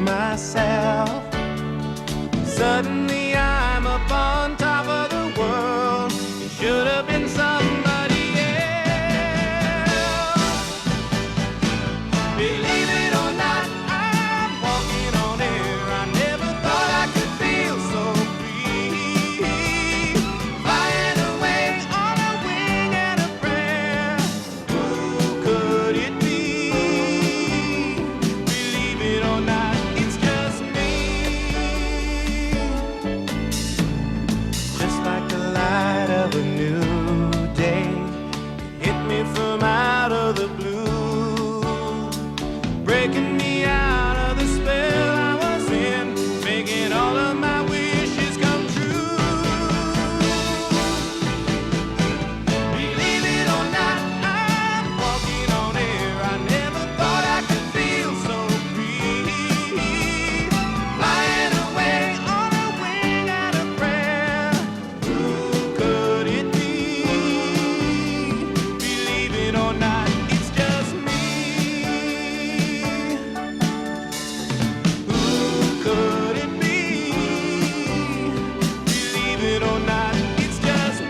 myself. Suddenly I'm up on top of the world. It should have been somebody else. Believe it or not, I'm walking on air. I never thought I could feel so free. Flying away on a wing and a prayer. Who could it be? Believe it or not, it's just me. Just like the light of a new day, hit me from out of the blue, breaking me out of the spell I was in, making all of my wishes come true. Believe it or not, I'm walking on air. I never thought I could feel so free. Flying away on a wing and a prayer. Who could it be? Believe it or not, it's just me. Who could it be? Believe it or not, it's just me.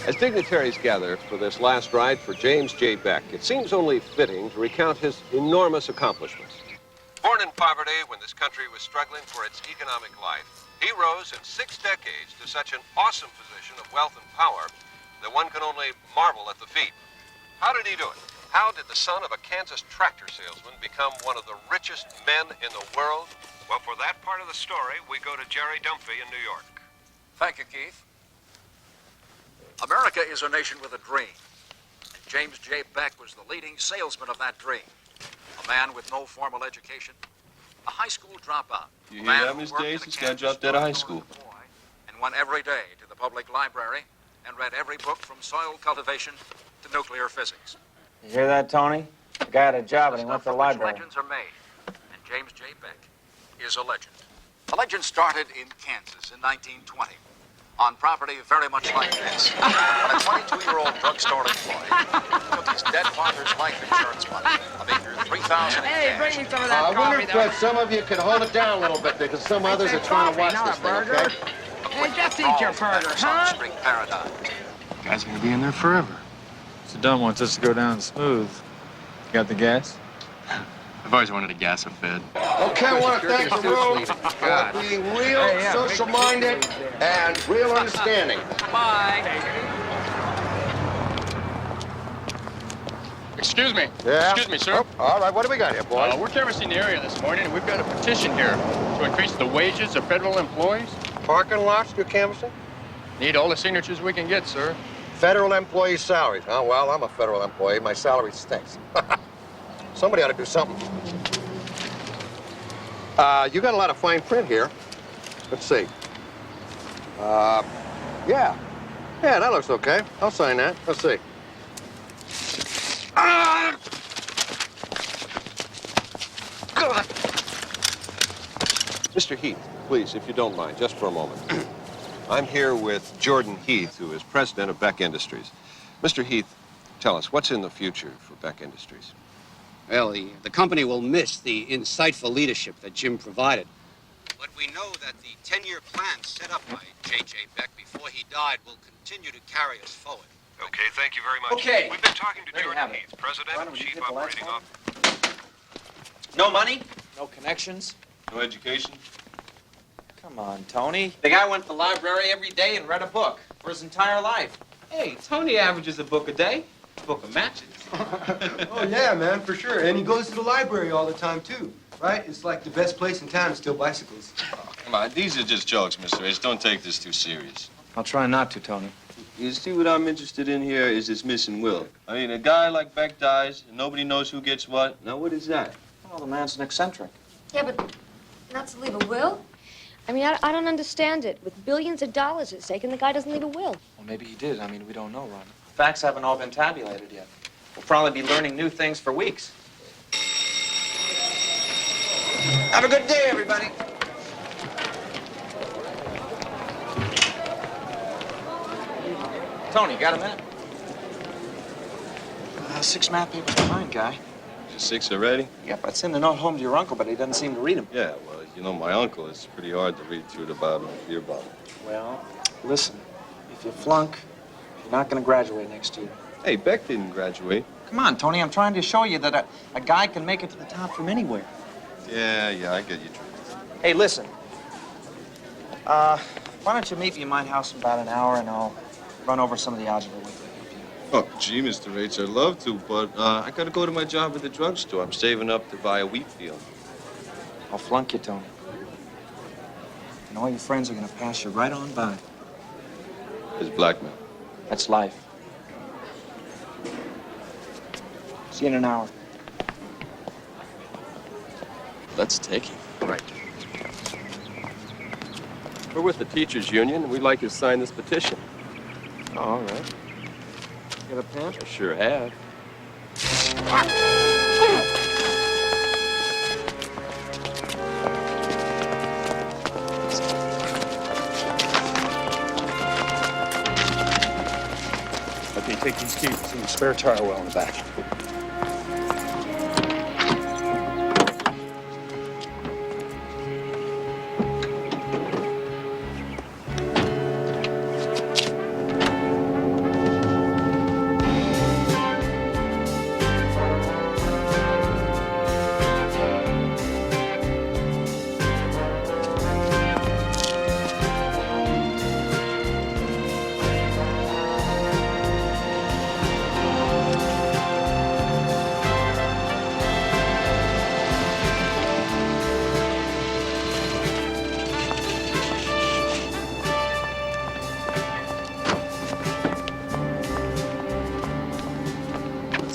As dignitaries gather for this last ride for James J. Beck, it seems only fitting to recount his enormous accomplishments. Born in poverty when this country was struggling for its economic life, he rose in 6 decades to such an awesome position of wealth and power that one can only marvel at the feat. How did he do it? How did the son of a Kansas tractor salesman become one of the richest men in the world? Well, for that part of the story, we go to Jerry Dunphy in New York. Thank you, Keith. America is a nation with a dream. And James J. Beck was the leading salesman of that dream. A man with no formal education, a high school dropout. You hear that, Miss Days? This guy dropped out of high school. And went every day to the public library and read every book from soil cultivation to nuclear physics. You hear that, Tony? The guy had a job and he went to the library. Legends are made, and James J. Beck is a legend. The legend started in Kansas in 1920 on property very much like this. When a 22-year-old drugstore employee took his dead father's life insurance money, a meager $3,000 in Hey, bring cash. me some of that I wonder coffee, if some of you could hold it down a little bit because some others are trying to watch this thing, okay? Hey, just eat your burger, huh? Spring Paradise. Guys are gonna be in there forever. Saddam wants us to go down smooth. You got the gas? I've always wanted a gas a Fed. Okay, I want to thank the room for being real, social-minded, and real understanding. Bye. Excuse me. Yeah? Excuse me, sir. Oh, all right, what do we got here, boys? We're canvassing the area this morning, and we've got a petition here to increase the wages of federal employees. Parking lots you're canvassing? Need all the signatures we can get, sir. Federal employee salaries. Oh, well, I'm a federal employee. My salary stinks. Somebody ought to do something. You got a lot of fine print here. Let's see. Yeah. Yeah, that looks okay. I'll sign that. Let's see. God. Mr. Heath, please, if you don't mind, just for a moment. I'm here with Jordan Heath, who is president of Beck Industries. Mr. Heath, tell us, what's in the future for Beck Industries? Well, the company will miss the insightful leadership that Jim provided. But we know that the 10-year plan set up by J.J. Beck before he died will continue to carry us forward. Okay, thank you very much. Okay. We've been talking to There you Jordan have it. Heath, President and Chief get the last Operating one? Officer. No money? No connections? No education? Come on, Tony. The guy went to the library every day and read a book for his entire life. Hey, Tony averages a book a day. Book of matches. Oh, yeah, man, for sure. And he goes to the library all the time, too, right? It's like the best place in town to steal bicycles. Oh, come on, these are just jokes, Mr. H. Don't take this too serious. I'll try not to, Tony. You see, what I'm interested in here is this missing will. I mean, a guy like Beck dies, and nobody knows who gets what. Now, what is that? Well, the man's an eccentric. Yeah, but not to leave a will? I mean, I don't understand it. With billions of dollars at stake, and the guy doesn't leave a will. Well, maybe he did. I mean, we don't know, Ron. Facts haven't all been tabulated yet. We'll probably be learning new things for weeks. Have a good day, everybody. Tony, got a minute? 6 math papers behind, guy. Just 6 already? Yep, I'd send a note home to your uncle, but he doesn't seem to read them. Yeah, well, you know, my uncle, it's pretty hard to read through the bottom of your bottle. Well, listen, if you flunk, you're not going to graduate next year. Hey, Beck didn't graduate. Come on, Tony, I'm trying to show you that a guy can make it to the top from anywhere. Yeah, I get you. Hey, listen. Why don't you meet me in my house in about an hour, and I'll run over some of the algebra with you. Oh, gee, Mr. H, I'd love to, but I gotta go to my job at the drugstore. I'm saving up to buy a wheat field. I'll flunk you, Tony. And all your friends are gonna pass you right on by. It's blackmail. That's life. See you in an hour. Let's take him. Right. We're with the teachers' union, and we'd like you to sign this petition. Oh, all right. You got a pen? I sure have. Let me take these keys. It's in the spare tire well in the back.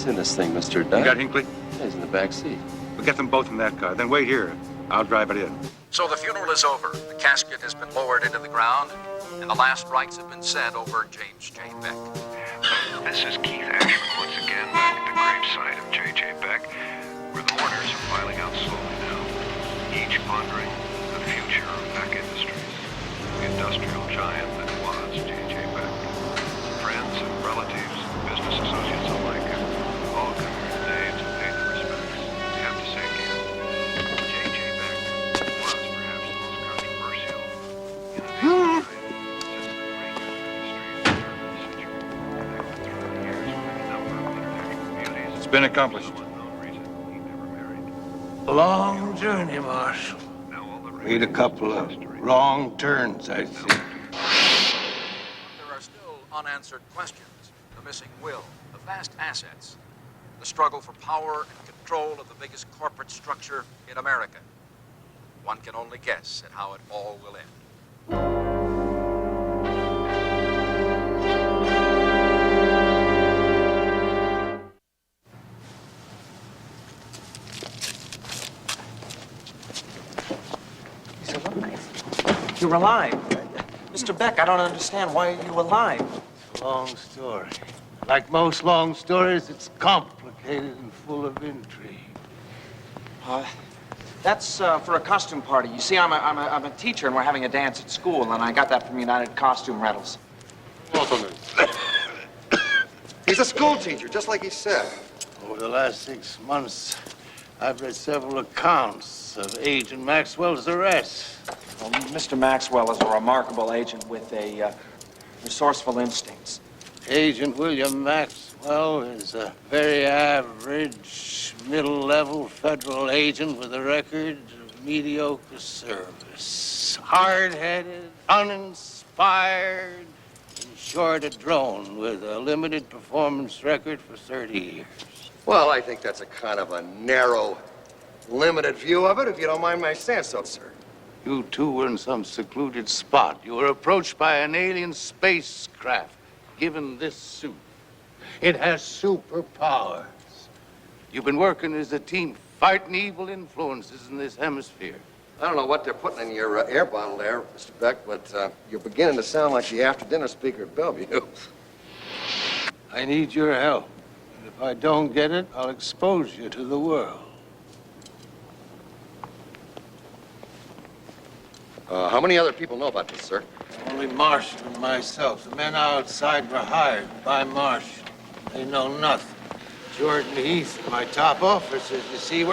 What's in this thing, Mr. You Dunn? got Hinckley? Yeah, he's in the back seat. We'll get them both in that car. Then wait here. I'll drive it in. So the funeral is over. The casket has been lowered into the ground, and the last rites have been said over James J. Beck. This is Keith Ashman once again back at the gravesite of J.J. Beck, where the mourners are filing out slowly now, each pondering the future of Beck Industries, the industrial giant that was J.J. Beck. Friends and relatives, business associates alike, all come here today to pay their respects. We have to say again, J.J. Beck was perhaps the most controversial innovative since the great industry of the turn of the century. It's been accomplished. Long journey, Marshal. Made a couple of wrong turns, I think. There are still unanswered questions. The missing will, the vast assets, the struggle for power and control of the biggest corporate structure in America. One can only guess at how it all will end. You're alive. Mr. Beck, I don't understand. Why are you alive? Long story. Like most long stories, it's complicated and full of intrigue. That's for a costume party. You see, I'm a teacher, and we're having a dance at school, and I got that from United Costume Rentals. He's a school teacher, just like he said. Over the last 6 months, I've read several accounts of Agent Maxwell's arrest. Well, Mr. Maxwell is a remarkable agent with a resourceful instincts. Agent William Maxwell is a very average, middle-level federal agent with a record of mediocre service. Hard-headed, uninspired, in short, a drone with a limited performance record for 30 years. Well, I think that's a kind of a narrow, limited view of it, if you don't mind my saying so, sir. You two were in some secluded spot. You were approached by an alien spacecraft, given this suit. It has superpowers. You've been working as a team, fighting evil influences in this hemisphere. I don't know what they're putting in your air bottle there, Mr. Beck, but you're beginning to sound like the after-dinner speaker at Bellevue. I need your help. And if I don't get it, I'll expose you to the world. How many other people know about this, sir? Only Marshall and myself. The men outside were hired by Marshall. They know nothing. Jordan Heath and my top officers, you see,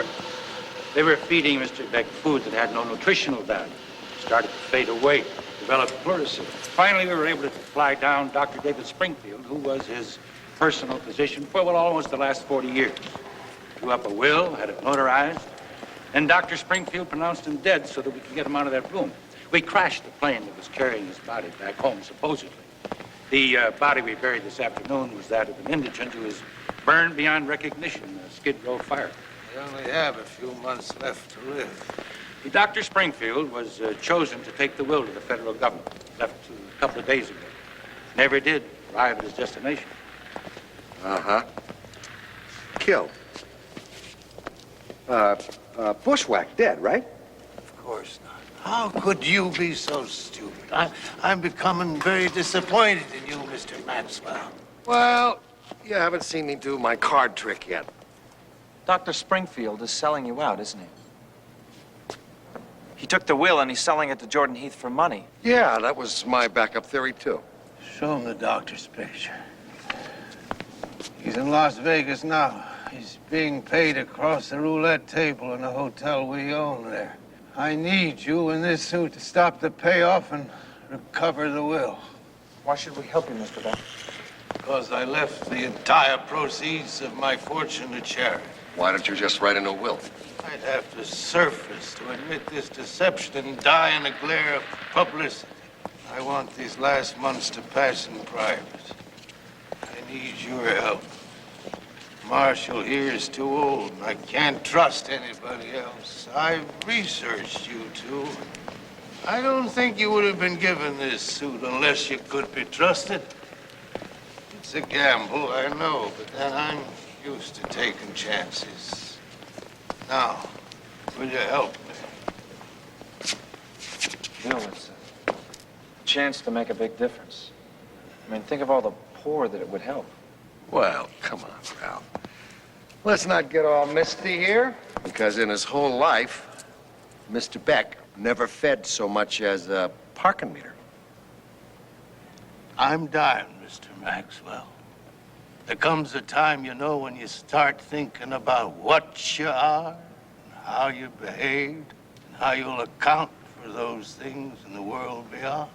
They were feeding Mr. Beck food that had no nutritional value. Started to fade away, developed pleurisy. Finally, we were able to fly down Dr. David Springfield, who was his personal physician for, well, almost the last 40 years. Drew up a will, had it notarized, and Dr. Springfield pronounced him dead so that we could get him out of that room. We crashed the plane that was carrying his body back home, supposedly. The body we buried this afternoon was that of an indigent who was burned beyond recognition, a Skid Row fire. I only have a few months left to live. Dr. Springfield was chosen to take the will to the federal government. Left a couple of days ago. Never did arrive at his destination. Uh-huh. Killed. Bushwhacked, dead, right? Of course not. How could you be so stupid? I'm becoming very disappointed in you, Mr. Maxwell. Well, you haven't seen me do my card trick yet. Dr. Springfield is selling you out, isn't he? He took the will and he's selling it to Jordan Heath for money. Yeah, that was my backup theory, too. Show him the doctor's picture. He's in Las Vegas now. He's being paid across the roulette table in a hotel we own there. I need you in this suit to stop the payoff and recover the will. Why should we help you, Mr. Beck? Because I left the entire proceeds of my fortune to charity. Why don't you just write a new will? I'd have to surface to admit this deception and die in a glare of publicity. I want these last months to pass in private. I need your help. Marshall here is too old, and I can't trust anybody else. I've researched you two. I don't think you would have been given this suit unless you could be trusted. It's a gamble, I know, but then I'm used to taking chances. Now, will you help me? Bill, it's a chance to make a big difference. I mean, think of all the poor that it would help. Well, come on, pal. Let's not get all misty here, because in his whole life, Mr. Beck never fed so much as a parking meter. I'm dying, Mr. Maxwell. There comes a time, you know, when you start thinking about what you are, and how you behaved, and how you'll account for those things in the world beyond.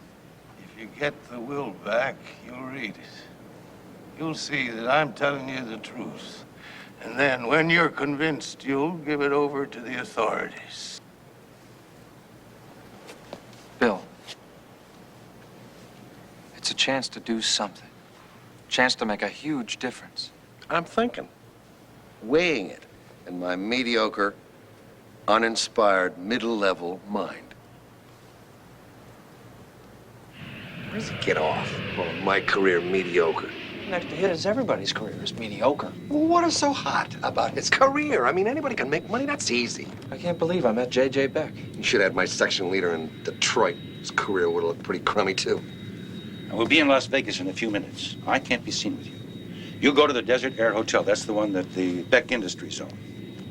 If you get the will back, you'll read it. You'll see that I'm telling you the truth. And then, when you're convinced, you'll give it over to the authorities. Bill, it's a chance to do something. Chance to make a huge difference. I'm thinking, weighing it in my mediocre, uninspired, middle-level mind. Where does it get off? Oh, my career mediocre. Next to his, everybody's career is mediocre. Well, what is so hot about his career? I mean, anybody can make money. That's easy. I can't believe I met J.J. Beck. You should have had my section leader in Detroit. His career would have looked pretty crummy, too. We'll be in Las Vegas in a few minutes. I can't be seen with you. You go to the Desert Air Hotel. That's the one that the Beck Industries own.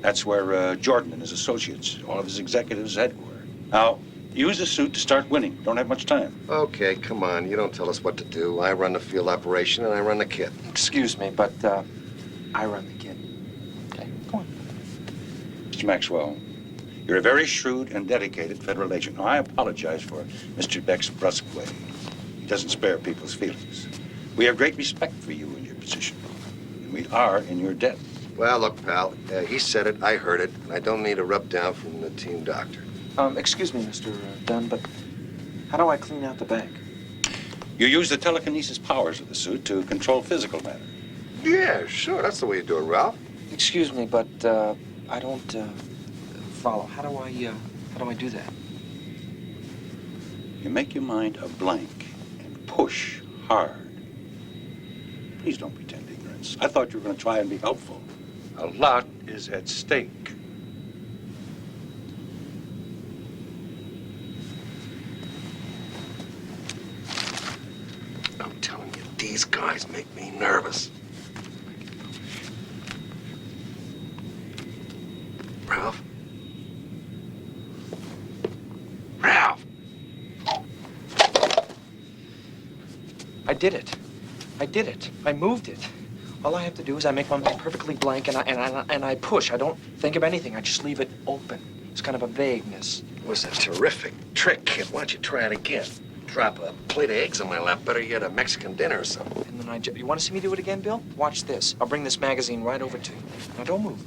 That's where Jordan and his associates, all of his executives, headquartered. Now, use the suit to start winning. Don't have much time. Okay, come on. You don't tell us what to do. I run the field operation and I run the kit. Excuse me, but I run the kit. Okay, go on. Mr. Maxwell, you're a very shrewd and dedicated federal agent. Now, I apologize for Mr. Beck's brusque way. He doesn't spare people's feelings. We have great respect for you and your position, and we are in your debt. Well, look, pal, he said it, I heard it, and I don't need a rub down from the team doctor. Excuse me, Mr. Dunn, but how do I clean out the bank? You use the telekinesis powers of the suit to control physical matter. Yeah, sure, that's the way you do it, Ralph. Excuse me, but I don't follow. How do I do that? You make your mind a blank and push hard. Please don't pretend ignorance. I thought you were going to try and be helpful. A lot is at stake. These guys make me nervous. Ralph? Ralph! I did it. I did it. I moved it. All I have to do is I make my mind perfectly blank and I push. I don't think of anything. I just leave it open. It's kind of a vagueness. It was a terrific trick, kid. Why don't you try it again? Drop a plate of eggs on my lap. Better yet, a Mexican dinner or something. And then you want to see me do it again, Bill? Watch this. I'll bring this magazine right over to you. Now, don't move.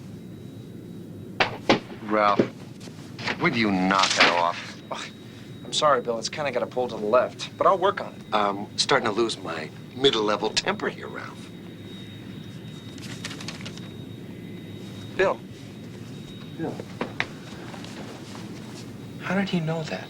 Ralph, would you knock it off? Oh, I'm sorry, Bill. It's kind of got to pull to the left, but I'll work on it. I'm starting to lose my middle-level temper here, Ralph. Bill. Bill. How did he know that?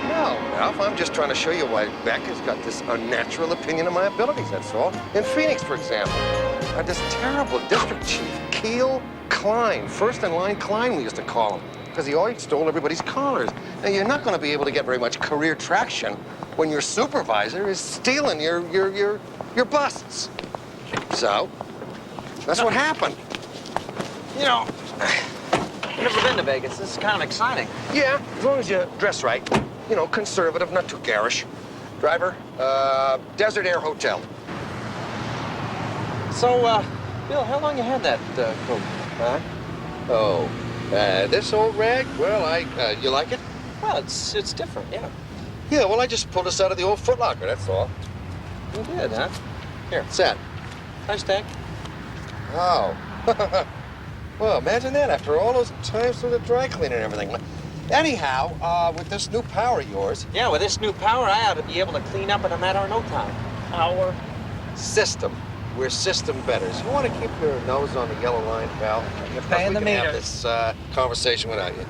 No, Ralph, I'm just trying to show you why Beck has got this unnatural opinion of my abilities, that's all. In Phoenix, for example, I had this terrible district chief, Keel Klein, first-in-line Klein, we used to call him, because he always stole everybody's collars. Now, you're not going to be able to get very much career traction when your supervisor is stealing your busts. So, that's what happened. You know, I've never been to Vegas. This is kind of exciting. Yeah, as long as you dress right. You know, conservative, not too garish. Driver, Desert Air Hotel. So, Bill, how long you had that coat? Huh? Oh, this old rag? Well, you like it? Well, it's different, yeah. Yeah, well, I just pulled this out of the old Foot Locker, that's all. You did, huh? Here. What's that? Price tag. Oh. Well, imagine that, after all those times through the dry cleaner and everything. Anyhow, with this new power of yours... Yeah, with this new power, I ought to be able to clean up in a matter of no time. Power. System. We're system betters. You want to keep your nose on the yellow line, pal? You're paying the meter. We can have this conversation without you.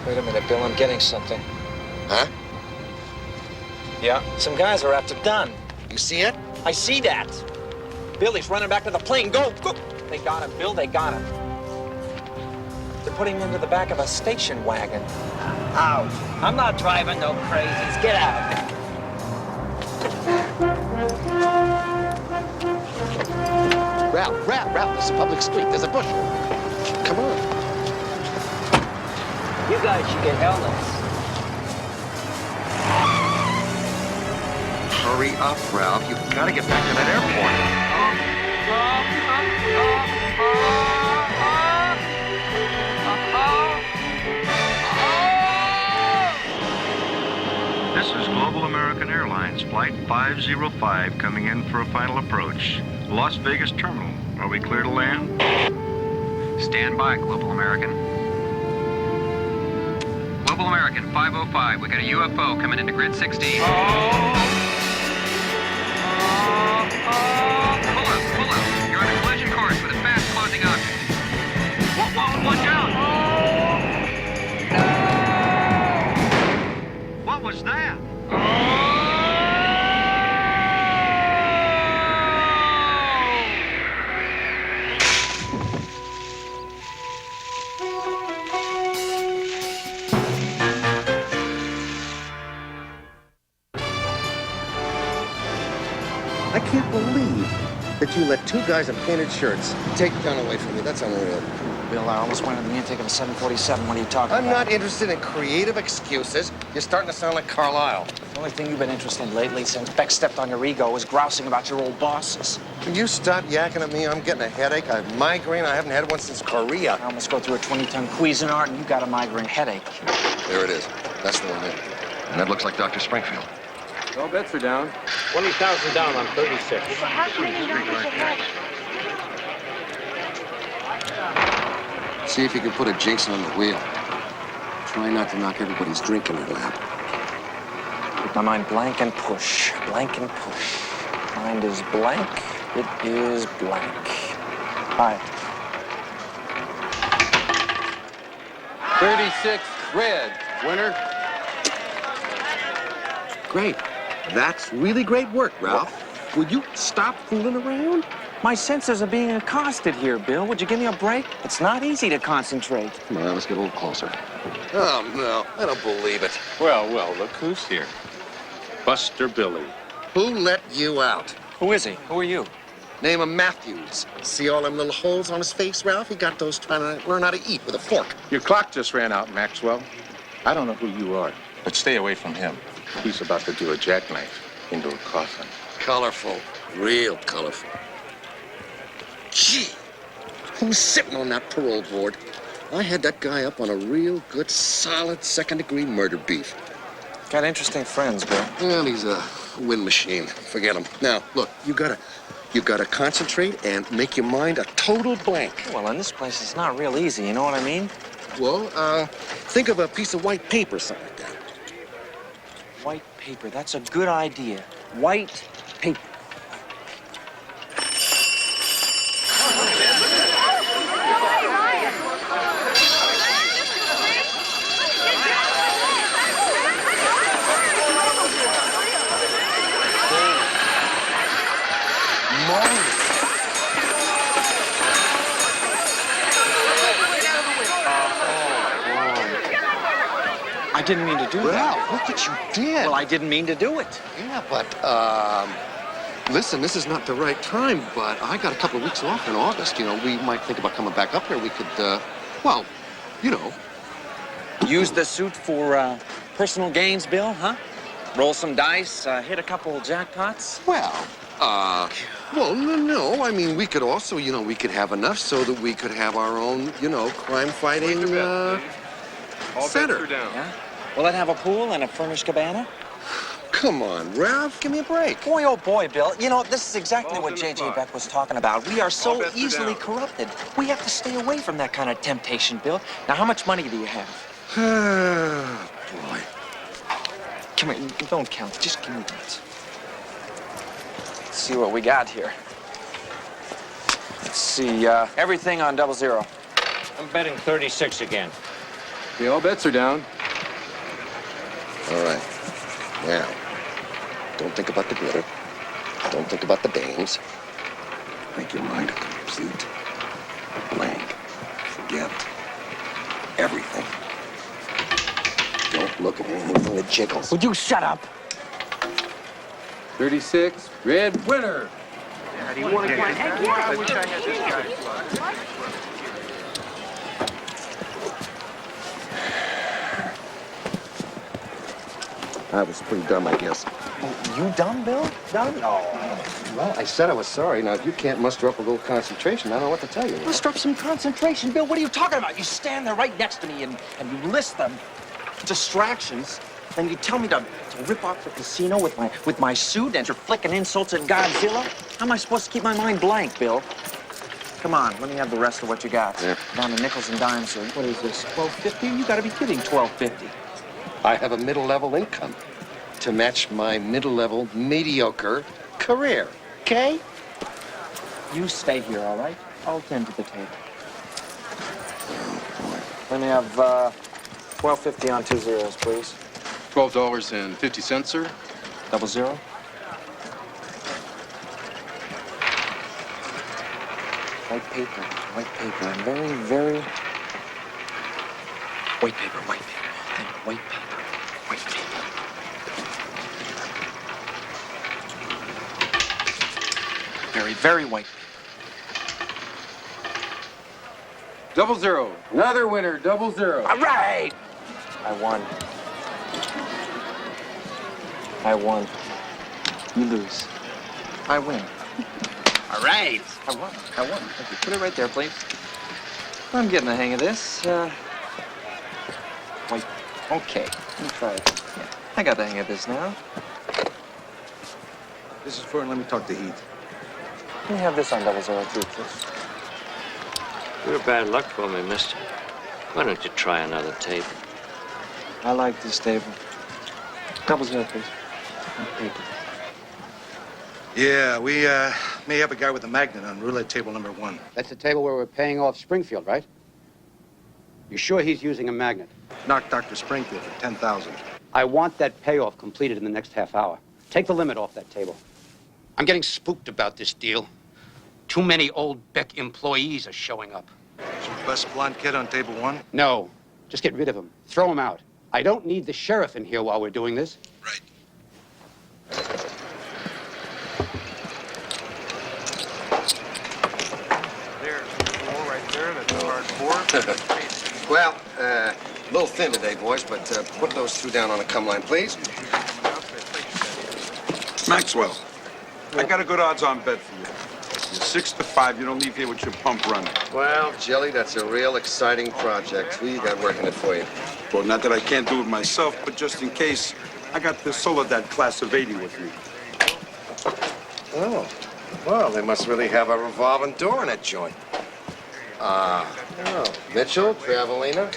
Wait a minute, Bill. I'm getting something. Huh? Yeah. Some guys are after Dunn. You see it? I see that. Billy's running back to the plane. Go, go. They got him, Bill. They got him. They're putting him into the back of a station wagon. Out. I'm not driving no crazies. Get out. Ralph, this is a public street. There's a bush. Come on. You guys should get helmets. Hurry up, Ralph. You've got to get back to that airport. This is Global American Airlines Flight 505 coming in for a final approach. Las Vegas Terminal. Are we clear to land? Stand by, Global American. Global American 505, we got a UFO coming into grid 16. Pull up. You're on a collision course with a fast closing object. Watch out! What was that? I can't believe that you let two guys in painted shirts take the gun away from me. That's unreal. Bill, I almost went in the intake of a 747. What are you talking I'm about? not interested in creative excuses. You're starting to sound like Carlisle. The only thing you've been interested in lately since Beck stepped on your ego is grousing about your old bosses. Can you stop yakking at me? I'm getting a headache. I have migraine. I haven't had one since Korea. I almost go through a 20-ton Cuisinart and you got a migraine headache. There it is. That's the one there. And that looks like Dr. Springfield. All bets are down. 20,000 down on 36. See if you can put a jinx on the wheel. Try not to knock everybody's drink in your lap. Keep my mind blank and push. Blank and push. Mind is blank. It is blank. Hi. 36 red. Winner. Great. That's really great work, Ralph. Will you stop fooling around? My senses are being accosted here, Bill. Would you give me a break? It's not easy to concentrate. Come on, let's get a little closer. Oh, no, I don't believe it. Well, look who's here. Buster Billy. Who let you out? Who is he? Who are you? Name him Matthews. See all them little holes on his face, Ralph? He got those trying to learn how to eat with a fork. Your clock just ran out, Maxwell. I don't know who you are, but stay away from him. He's about to do a jackknife into a coffin. Colorful. Real colorful. Gee, who's sitting on that parole board? I had that guy up on a real good, solid, second-degree murder beef. Got interesting friends, Bill. Well, he's a wind machine. Forget him. Now, look, you gotta concentrate and make your mind a total blank. Well, in this place, it's not real easy, you know what I mean? Well, think of a piece of white paper, something like that. White paper, that's a good idea. White paper. I didn't mean to do that. Well, look what you did. Well, I didn't mean to do it. Yeah, but, listen, this is not the right time, but I got a couple of weeks off in August. You know, we might think about coming back up here. We could, well, you know. Use the suit for, personal gains, Bill, huh? Roll some dice, hit a couple jackpots? Well, no. I mean, we could also, you know, we could have enough so that we could have our own, you know, crime-fighting, center. Yeah? Will it have a pool and a furnished cabana? Come on, Ralph, give me a break. Boy, oh boy, Bill. You know, this is exactly what J.J. Beck was talking about. We are so easily corrupted. We have to stay away from that kind of temptation, Bill. Now, how much money do you have? Boy. Come here, don't count. Just give me that. Let's see what we got here. Let's see, everything on 00. I'm betting 36 again. Yeah, all bets are down. All right. Now, don't think about the glitter. Don't think about the dames. Make your mind a complete blank. Forget everything. Don't look at anything that jiggles. Would you shut up? 36, red winner. I wish I had this guy. I was pretty dumb, I guess. Oh, you dumb, Bill? Dumb? No. Well, I said I was sorry. Now, if you can't muster up a little concentration, I don't know what to tell you. Muster up some concentration, Bill. What are you talking about? You stand there right next to me and you list them distractions. Then you tell me to rip off the casino with my suit and you're flicking insults at Godzilla? How am I supposed to keep my mind blank, Bill? Come on, let me have the rest of what you got. Yeah. Down to nickels and dimes, sir. What is this, $12.50? You gotta be kidding, $12.50. I have a middle-level income to match my middle-level mediocre career, okay? You stay here, all right? I'll tend to the table. Let me have $12.50 on 2 zeros, please. $12.50, sir. 00. White paper, white paper. I'm very, very... White paper, white paper. White paper, white paper. Very, very white paper. 00. Another winner, 00. All right! I won. I won. You lose. I win. All right. I won. I won. Thank you. Put it right there, please. I'm getting the hang of this. White. Okay. Let me try it. Yeah. I got the hang of this now. This is for, let me talk to Heath. Let me have this on 00 too, please. You're bad luck for me, mister. Why don't you try another table? I like this table. 00, please. Paper. Yeah, we may have a guy with a magnet on roulette table number 1. That's the table where we're paying off Springfield, right? You sure he's using a magnet? Knocked Dr. Springfield for $10,000. I want that payoff completed in the next half hour. Take the limit off that table. I'm getting spooked about this deal. Too many old Beck employees are showing up. Best blonde kid on table one? No, just get rid of him. Throw him out. I don't need the sheriff in here while we're doing this. Right. There's 4 right there. That's card 4. Well, a little thin today, boys, but put those 2 down on a come line, please. Maxwell, I got a good odds-on bet for you. You're 6 to 5. You don't leave here with your pump running. Well, Jelly, that's a real exciting project. Who you got working it for you? Well, not that I can't do it myself, but just in case, I got the Soledad class of 80 with me. Oh, well, they must really have a revolving door in that joint. Oh, Mitchell, Travelina,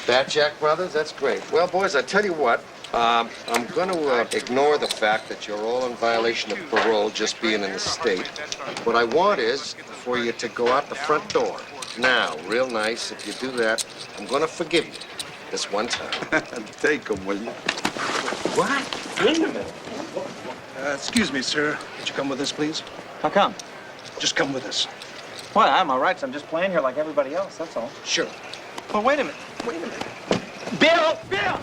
Bat Jack Brothers, that's great. Well, boys, I tell you what, I'm going to ignore the fact that you're all in violation of parole just being in the state. What I want is for you to go out the front door. Now, real nice, if you do that, I'm going to forgive you this one time. Take them, will you? What? Wait a minute. Excuse me, sir. Would you come with us, please? How come? Just come with us. Well, I'm all right. I'm just playing here like everybody else, that's all. Sure. Well, wait a minute. Wait a minute. Bill! Bill!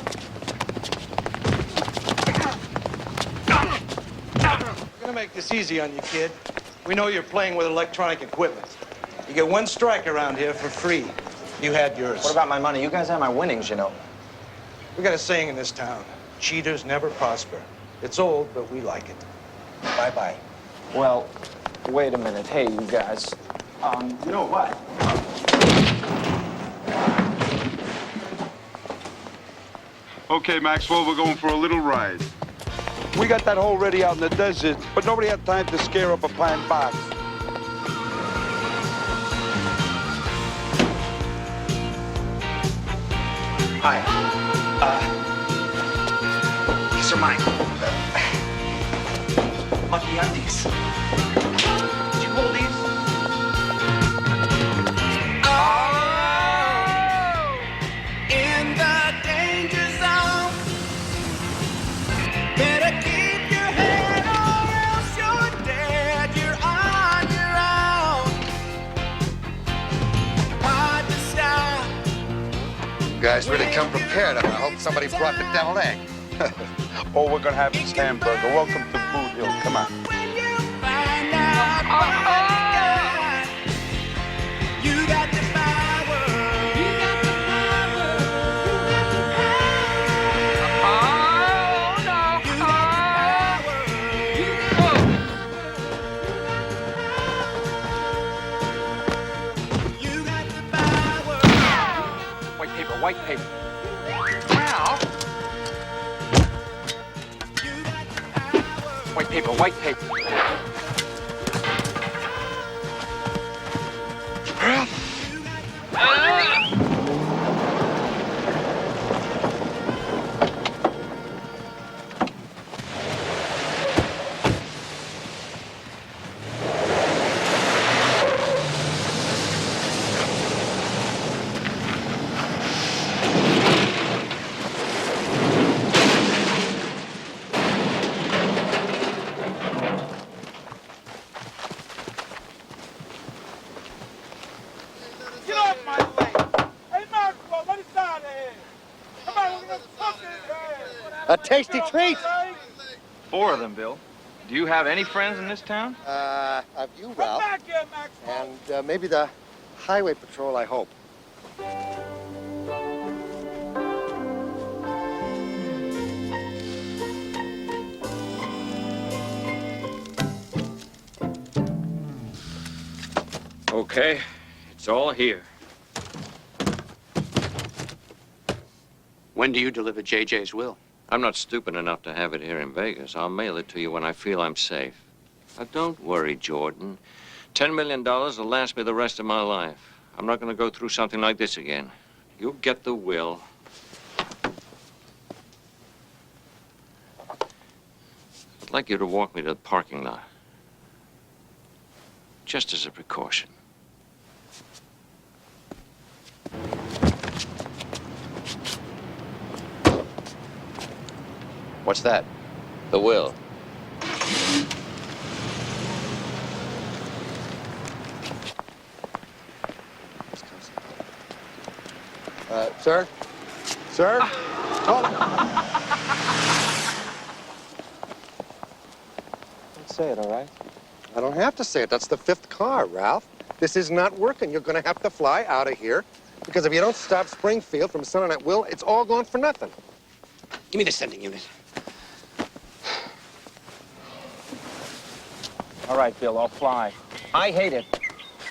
We're gonna make this easy on you, kid. We know you're playing with electronic equipment. You get 1 strike around here for free. You had yours. What about my money? You guys have my winnings, you know. We got a saying in this town. Cheaters never prosper. It's old, but we like it. Bye-bye. Well, wait a minute. Hey, you guys. You know what? Okay, Maxwell, we're going for a little ride. We got that hole ready out in the desert, but nobody had time to scare up a pine box. Hi. These are mine. Lucky undies. Did you hold these? In the danger zone. Better keep your head or else you're dead. You're on your own. Hard to stop. You guys really come prepared. I hope somebody brought the devil egg. Oh, we're gonna have this hamburger. Welcome to Boot Hill. Come on. Find out what you got the power. You got the power. You got the power. White paper, white paper. Wow. White paper, white paper. Get off my way! Hey, Maxwell, let us out of here! Come on, we're gonna cook this A tasty treat. 4 of them, Bill. Do you have any friends in this town? Of you, Ralph. back here, Maxwell! And maybe the highway patrol, I hope. Okay, it's all here. When do you deliver JJ's will? I'm not stupid enough to have it here in Vegas. I'll mail it to you when I feel I'm safe. Now, don't worry, Jordan. $10 million will last me the rest of my life. I'm not going to go through something like this again. You'll get the will. I'd like you to walk me to the parking lot. Just as a precaution. What's that? The will. Sir? Sir? Hold on. Don't say it, all right? I don't have to say it. That's the 5th car, Ralph. This is not working. You're going to have to fly out of here because if you don't stop Springfield from sending at will, it's all going for nothing. Give me the sending unit. All right, Bill, I'll fly. I hate it,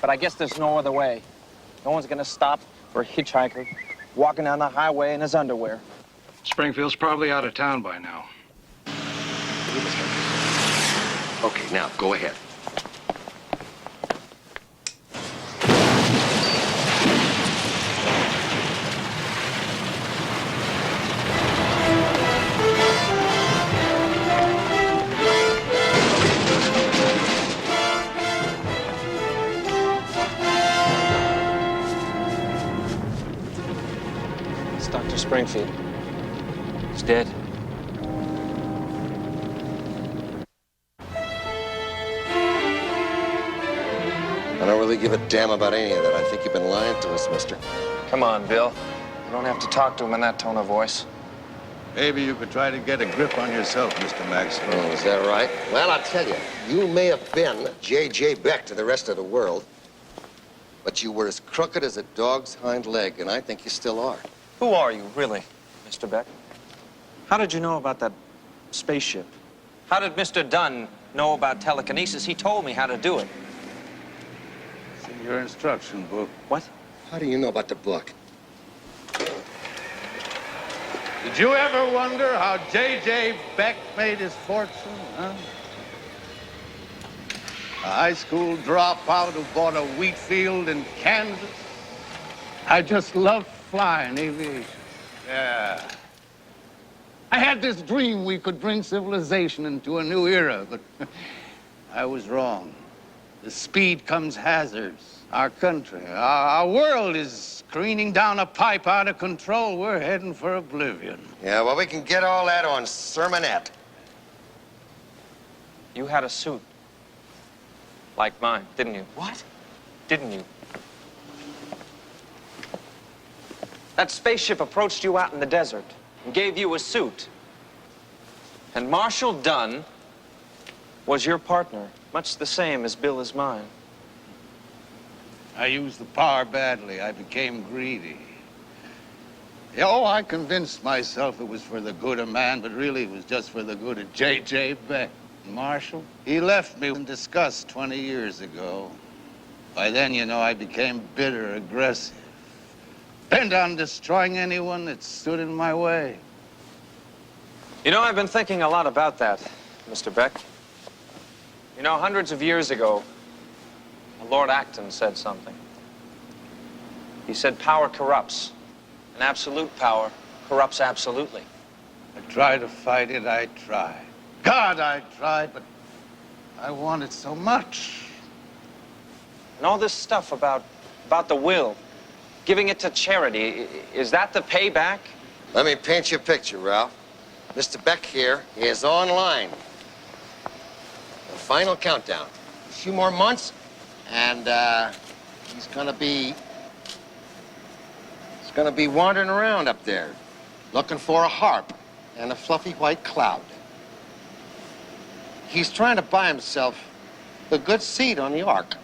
but I guess there's no other way. No one's gonna stop for a hitchhiker walking down the highway in his underwear. Springfield's probably out of town by now. Okay, now, go ahead. It's Dr. Springfield. He's dead. I don't really give a damn about any of that. I think you've been lying to us, mister. Come on, Bill. You don't have to talk to him in that tone of voice. Maybe you could try to get a grip on yourself, Mr. Maxwell. Oh, is that right? Well, I'll tell you, you may have been J.J. Beck to the rest of the world, but you were as crooked as a dog's hind leg, and I think you still are. Who are you, really, Mr. Beck? How did you know about that spaceship? How did Mr. Dunn know about telekinesis? He told me how to do it. It's in your instruction book. What? How do you know about the book? Did you ever wonder how J.J. Beck made his fortune, huh? A high school dropout who bought a wheat field in Kansas? I just love flying aviation. Yeah. I had this dream we could bring civilization into a new era, but I was wrong. With speed comes hazards. Our country, our world is careening down a pipe out of control. We're heading for oblivion. Yeah, well, we can get all that on Sermonette. You had a suit. Like mine, didn't you? What? Didn't you? That spaceship approached you out in the desert and gave you a suit. And Marshal Dunn was your partner, much the same as Bill is mine. I used the power badly. I became greedy. Oh, I convinced myself it was for the good of man, but really it was just for the good of J.J. Beck. Marshall, he left me in disgust 20 years ago. By then, you know, I became bitter, aggressive, bent on destroying anyone that stood in my way. You know, I've been thinking a lot about that, Mr. Beck. You know, hundreds of years ago, Lord Acton said something. He said power corrupts, and absolute power corrupts absolutely. I tried to fight it, I tried. God, I tried, but I wanted so much. And all this stuff about the will, giving it to charity, is that the payback? Let me paint you a picture, Ralph. Mr. Beck here is online. The final countdown. A few more months, and he's gonna be wandering around up there, looking for a harp and a fluffy white cloud. He's trying to buy himself a good seat on the Ark.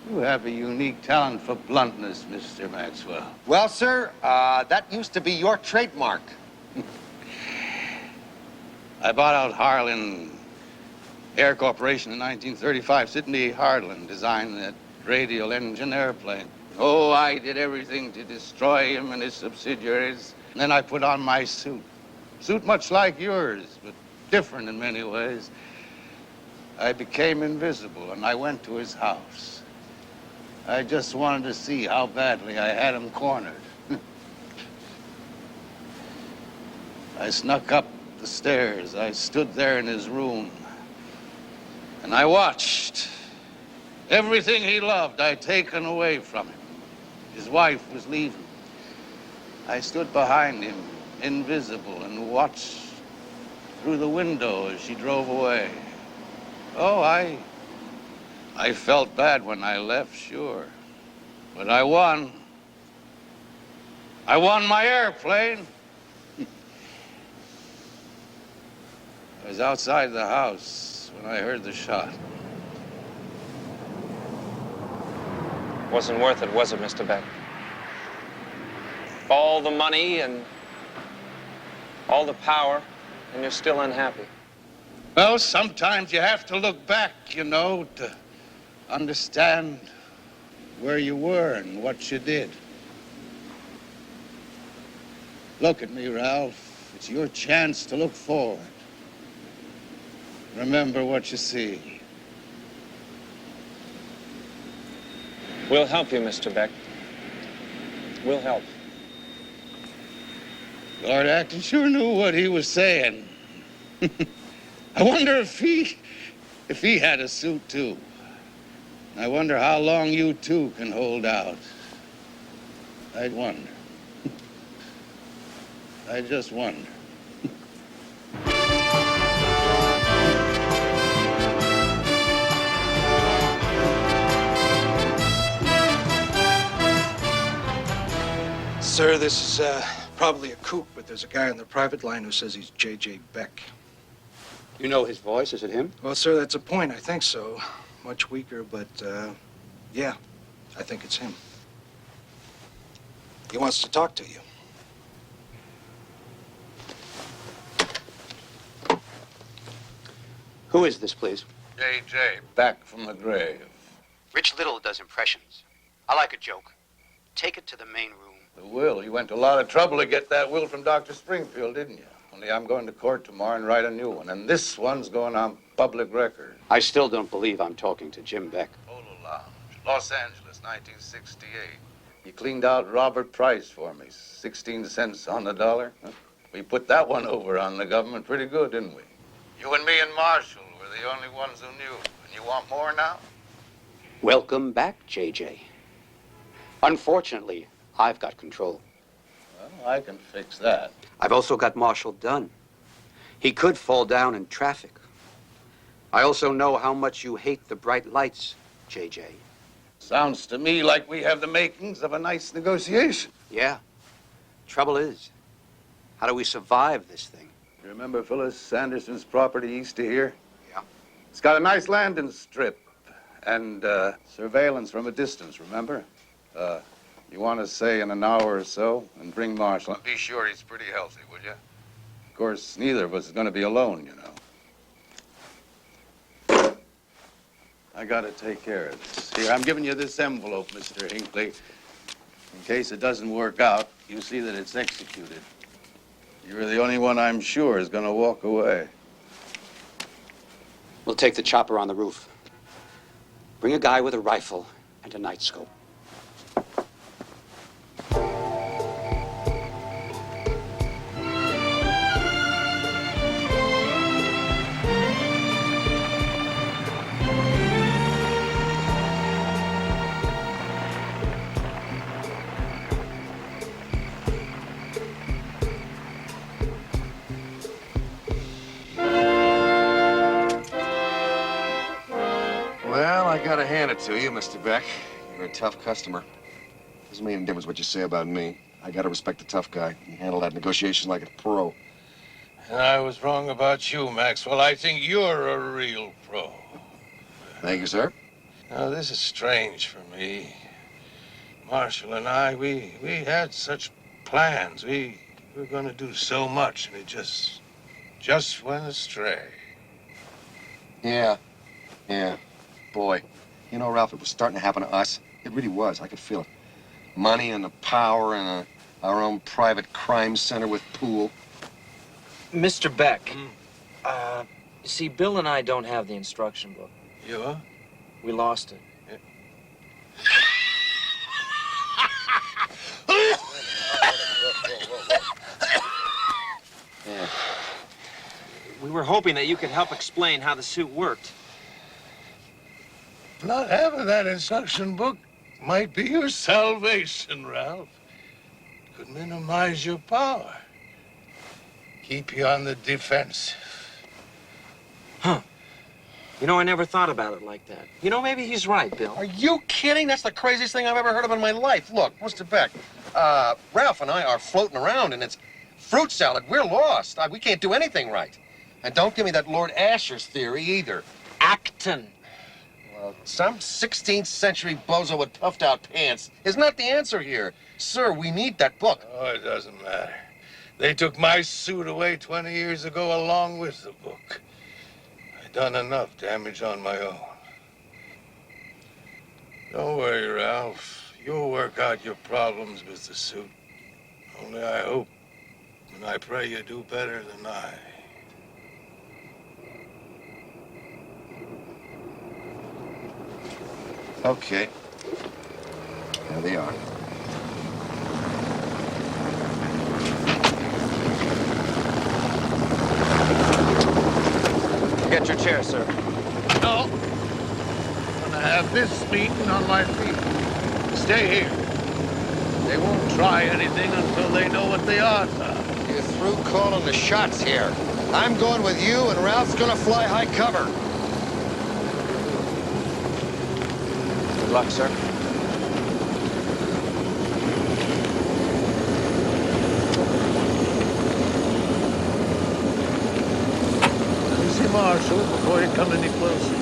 You have a unique talent for bluntness, Mr. Maxwell. Well, sir, that used to be your trademark. I bought out Harlan Air Corporation in 1935. Sidney Harlan designed that radial engine airplane. Oh, I did everything to destroy him and his subsidiaries. And then I put on my suit. Suit much like yours, but different in many ways. I became invisible, and I went to his house. I just wanted to see how badly I had him cornered. I snuck up the stairs. I stood there in his room, and I watched. Everything he loved, I'd taken away from him. His wife was leaving. I stood behind him, invisible, and watched through the window as she drove away. Oh, I I felt bad when I left, sure. But I won. I won my airplane. I was outside the house when I heard the shot. Wasn't worth it, was it, Mr. Beck? All the money and all the power, and you're still unhappy. Well, sometimes you have to look back, you know, to understand where you were and what you did. Look at me, Ralph. It's your chance to look forward. Remember what you see. We'll help you, Mr. Beck. We'll help. Lord Acton sure knew what he was saying. I wonder if he had a suit, too. I wonder how long you two can hold out. I wonder. I just wonder. Sir, this is probably a kook, but there's a guy on the private line who says he's J.J. Beck. You know his voice? Is it him? Well, sir, that's a point. I think so. Much weaker, but, yeah, I think it's him. He wants to talk to you. Who is this, please? J.J., back from the grave. Rich Little does impressions. I like a joke. Take it to the main room. The will. You went to a lot of trouble to get that will from Dr. Springfield, didn't you? Only I'm going to court tomorrow and write a new one. And this one's going on public record. I still don't believe I'm talking to Jim Beck. Polo Lounge, Los Angeles, 1968. You cleaned out Robert Price for me. 16 cents on the dollar. Huh? We put that one over on the government pretty good, didn't we? You and me and Marshall were the only ones who knew. And you want more now? Welcome back, J.J. Unfortunately, I've got control. Well, I can fix that. I've also got Marshall done. He could fall down in traffic. I also know how much you hate the bright lights, J.J. Sounds to me like we have the makings of a nice negotiation. Yeah. Trouble is, how do we survive this thing? You remember Phyllis Sanderson's property east of here? Yeah. It's got a nice landing strip and surveillance from a distance, remember? You want to say in an hour or so and bring Marshall. Be sure he's pretty healthy, will you? Of course, neither of us is going to be alone, you know. I got to take care of this. Here, I'm giving you this envelope, Mr. Hinckley. In case it doesn't work out, you see that it's executed. You're the only one I'm sure is going to walk away. We'll take the chopper on the roof. Bring a guy with a rifle and a night scope. Well, I gotta hand it to you, Mr. Beck. You're a tough customer. Doesn't make any difference what you say about me. I gotta respect the tough guy. You handle that negotiation like a pro. And I was wrong about you, Maxwell. I think you're a real pro. Thank you, sir. Now, this is strange for me. Marshall and I, we had such plans. We were going to do so much, and it just went astray. Yeah. Boy, you know, Ralph, it was starting to happen to us. It really was. I could feel it. Money and the power and our own private crime center with pool. Mr. Beck, you see, Bill and I don't have the instruction book. You? We lost it. Yeah. We were hoping that you could help explain how the suit worked. Not having that instruction book might be your salvation, Ralph. Could minimize your power. Keep you on the defensive. Huh. You know, I never thought about it like that. You know, maybe he's right, Bill. Are you kidding? That's the craziest thing I've ever heard of in my life. Look, Mr. Beck, Ralph and I are floating around, and it's fruit salad. We're lost. We can't do anything right. And don't give me that Lord Asher's theory either. Acton. Well, some 16th century bozo with puffed out pants is not the answer here. Sir, we need that book. Oh, it doesn't matter. They took my suit away 20 years ago along with the book. I've done enough damage on my own. Don't worry, Ralph. You'll work out your problems with the suit. Only I hope and I pray you do better than I. Okay. There they are. Get your chair, sir. No. I'm gonna have this meeting on my feet. Stay here. They won't try anything until they know what the odds are. You're through calling the shots here. I'm going with you, and Ralph's gonna fly high cover. Good luck, sir. Easy, Marshal, before you come any closer.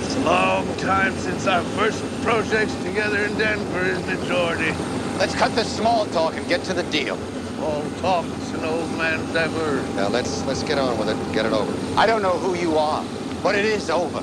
It's a long time since our first projects together in Denver, isn't it, Jordy? Let's cut the small talk and get to the deal. All talk's an old man's ever. Now, let's get on with it and get it over. I don't know who you are, but it is over.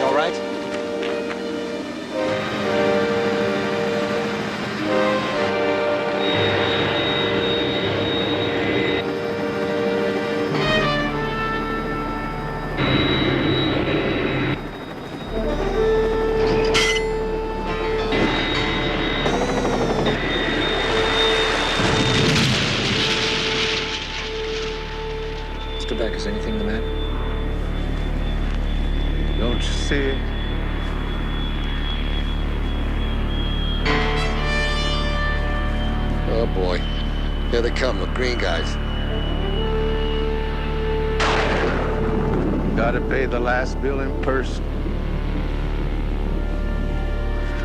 All right? Mr. Beck, is anything the matter? Don't you see it? Oh, boy. Here they come, the green guys. Gotta pay the last bill in person.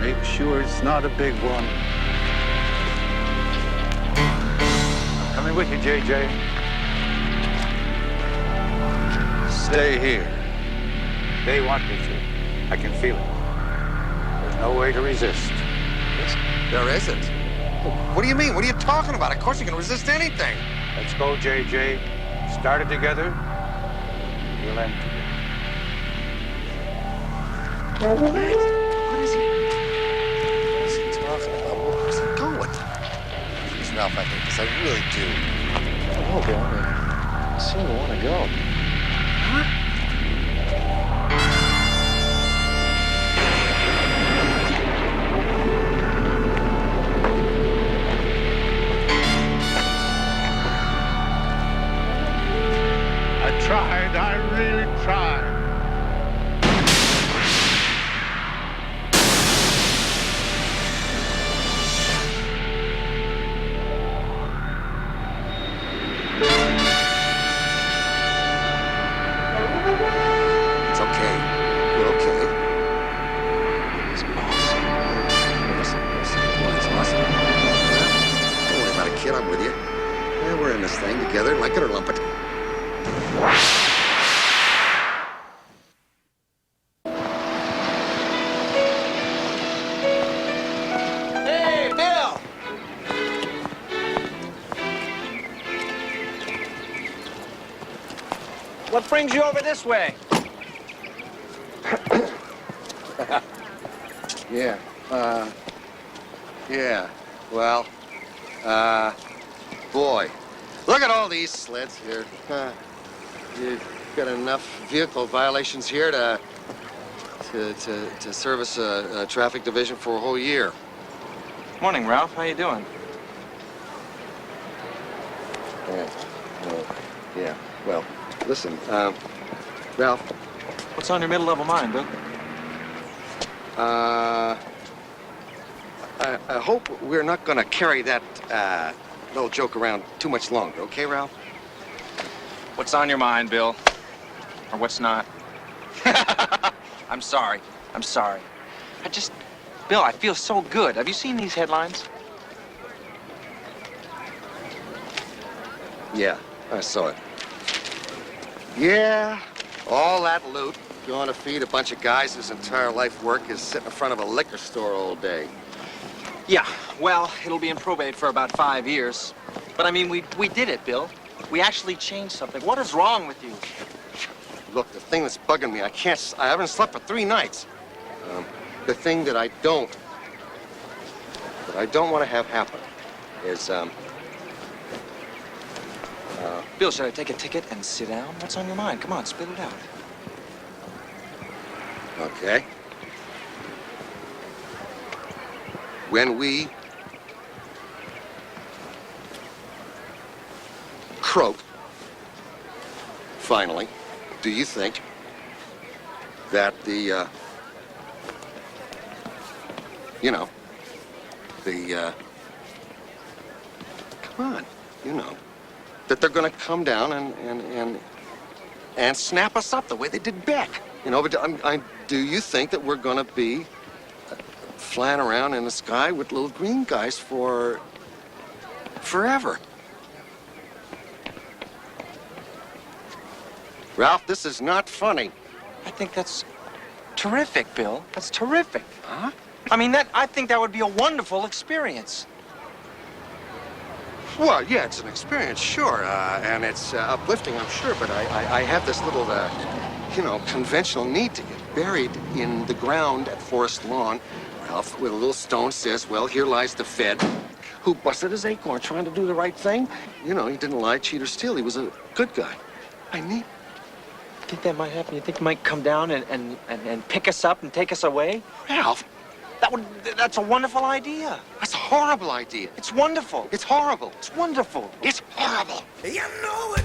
Make sure it's not a big one. I'm coming with you, JJ. Stay here. They want me to. I can feel it. There's no way to resist. There isn't. What do you mean? What are you talking about? Of course you can resist anything. Let's go, JJ. Started together, we'll end together. What is he? What's he talking about? Where's he going? Please, Ralph, I think this. I really do. Oh, Bill, I seem to want to go. Tried, I really tried. It's okay. We're okay. It's awesome. Listen. Well, it's awesome. Don't worry about it, kid. I'm with you. Yeah, we're in this thing together, like it or lump it. Hey, Bill! What brings you over this way? Yeah. Yeah. Well, Boy, look at all these sleds here. You've got enough vehicle violations here to service a traffic division for a whole year. Morning, Ralph. How you doing? Yeah. Well, listen, Ralph. What's on your middle-level mind, Bill? I hope we're not going to carry that little joke around too much longer, okay, Ralph? What's on your mind, Bill? Or what's not? I'm sorry. I'm sorry. Bill, I feel so good. Have you seen these headlines? Yeah, I saw it. Yeah, all that loot going to feed a bunch of guys whose entire life work is sitting in front of a liquor store all day. Yeah, well, it'll be in probate for about 5 years. But I mean, we did it, Bill. We actually changed something. What is wrong with you? Look, the thing that's bugging me, I haven't slept for 3 nights. The thing that I don't want to have happen is, Bill, should I take a ticket and sit down? What's on your mind? Come on, spit it out. Okay. When we croak, finally, do you think that the, come on, that they're going to come down and snap us up the way they did Beck? But do you think that we're going to be flying around in the sky with little green guys for forever? Ralph, this is not funny. I think that's terrific, Bill. That's terrific. Huh? I mean, I think that would be a wonderful experience. Well, yeah, it's an experience, sure, and it's uplifting, I'm sure, but I have this little, conventional need to get buried in the ground at Forest Lawn. Ralph, with a little stone, says, well, here lies the Fed, who busted his acorn trying to do the right thing. He didn't lie, cheat, or steal. He was a good guy. You Think that might happen? You think he might come down and pick us up and take us away? Ralph! That's a wonderful idea. That's a horrible idea. It's wonderful. It's horrible. It's wonderful. It's horrible. You know it.